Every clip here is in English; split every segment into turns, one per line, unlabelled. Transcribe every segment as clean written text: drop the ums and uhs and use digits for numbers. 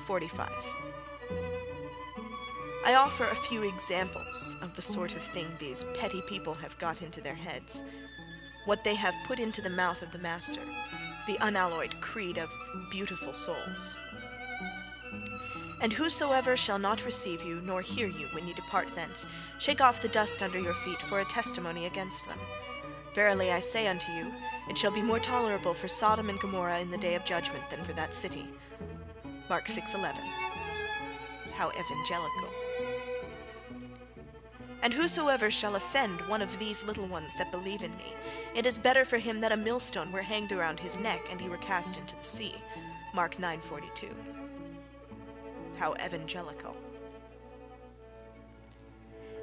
45. I offer a few examples of the sort of thing these petty people have got into their heads, what they have put into the mouth of the Master, the unalloyed creed of beautiful souls. And whosoever shall not receive you, nor hear you, when ye depart thence, shake off the dust under your feet for a testimony against them. Verily I say unto you, it shall be more tolerable for Sodom and Gomorrah in the day of judgment than for that city. Mark 6:11. How evangelical. And whosoever shall offend one of these little ones that believe in me, it is better for him that a millstone were hanged around his neck, and he were cast into the sea. Mark 9:42. How evangelical.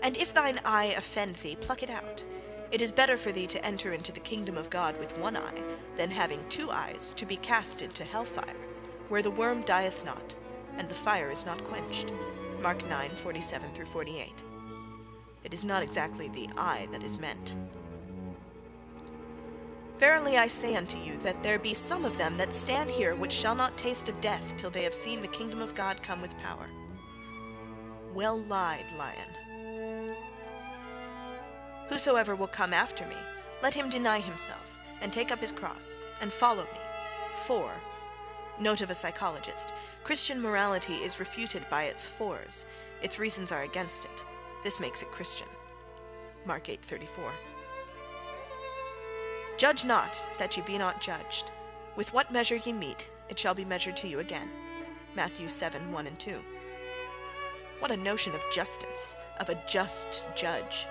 And if thine eye offend thee, pluck it out. It is better for thee to enter into the kingdom of God with one eye, than having 2 eyes to be cast into hellfire, where the worm dieth not, and the fire is not quenched. Mark 9:47-48. It is not exactly the eye that is meant. Verily I say unto you, that there be some of them that stand here which shall not taste of death till they have seen the kingdom of God come with power. Well lied, lion. Whosoever will come after me, let him deny himself, and take up his cross, and follow me. For, note of a psychologist, Christian morality is refuted by its fors. Its reasons are against it. This makes it Christian. Mark 8:34. Judge not, that ye be not judged. With what measure ye meet, it shall be measured to you again. Matthew 7:1-2. What a notion of justice, of a just judge.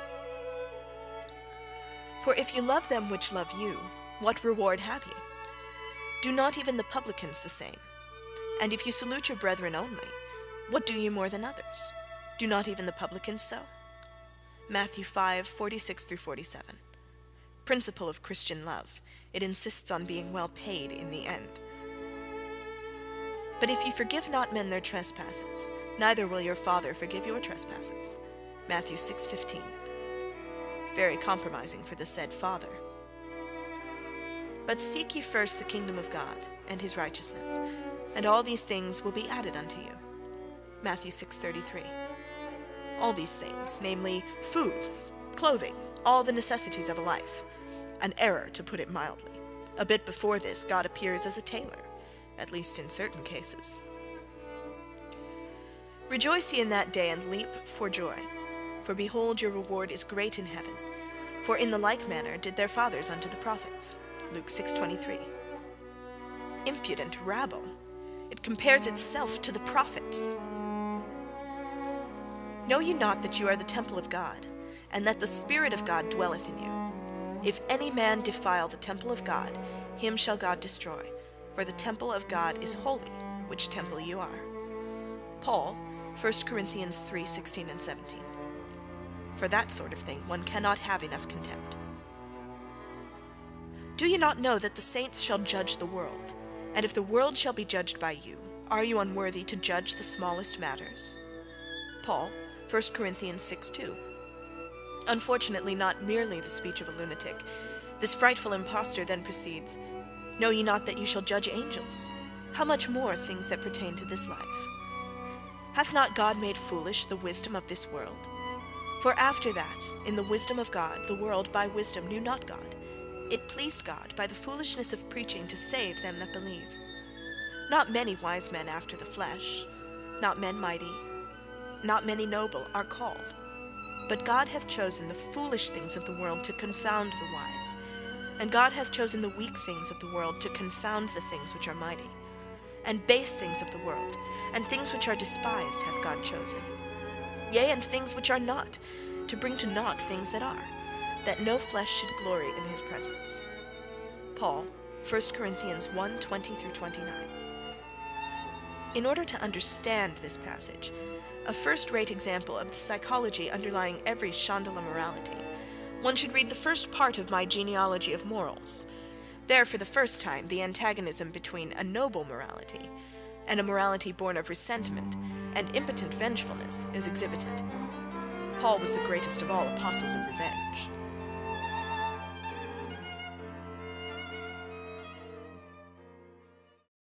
For if you love them which love you, what reward have ye? Do not even the publicans the same? And if you salute your brethren only, what do you more than others? Do not even the publicans so? Matthew 5:46-47. Principle of Christian love. It insists on being well paid in the end. But if ye forgive not men their trespasses, neither will your Father forgive your trespasses. Matthew 6:15. Very compromising for the said Father. But seek ye first the kingdom of God, and his righteousness, and all these things will be added unto you. Matthew 6:33. All these things, namely food, clothing, all the necessities of a life. An error, to put it mildly. A bit before this, God appears as a tailor, at least in certain cases. Rejoice ye in that day, and leap for joy. For behold, your reward is great in heaven. For in the like manner did their fathers unto the prophets. Luke 6:23. Impudent rabble. It compares itself to the prophets. Know ye not that you are the temple of God, and that the Spirit of God dwelleth in you? If any man defile the temple of God, him shall God destroy. For the temple of God is holy, which temple you are. Paul, 1 Corinthians 3:16-17. For that sort of thing one cannot have enough contempt. Do ye not know that the saints shall judge the world? And if the world shall be judged by you, are you unworthy to judge the smallest matters? Paul, 1 Corinthians 6:2. Unfortunately not merely the speech of a lunatic. This frightful impostor then proceeds, Know ye not that you shall judge angels? How much more things that pertain to this life? Hath not God made foolish the wisdom of this world? For after that, in the wisdom of God, the world by wisdom knew not God. It pleased God by the foolishness of preaching to save them that believe. Not many wise men after the flesh, not men mighty, not many noble are called. But God hath chosen the foolish things of the world to confound the wise. And God hath chosen the weak things of the world to confound the things which are mighty. And base things of the world, and things which are despised hath God chosen. Yea, and things which are not, to bring to naught things that are, that no flesh should glory in his presence. Paul, 1 Corinthians 1:20-29. In order to understand this passage, a first-rate example of the psychology underlying every Chandala morality, one should read the first part of my Genealogy of Morals. There, for the first time, the antagonism between a noble morality and a morality born of resentment and impotent vengefulness is exhibited. Paul was the greatest of all apostles of revenge.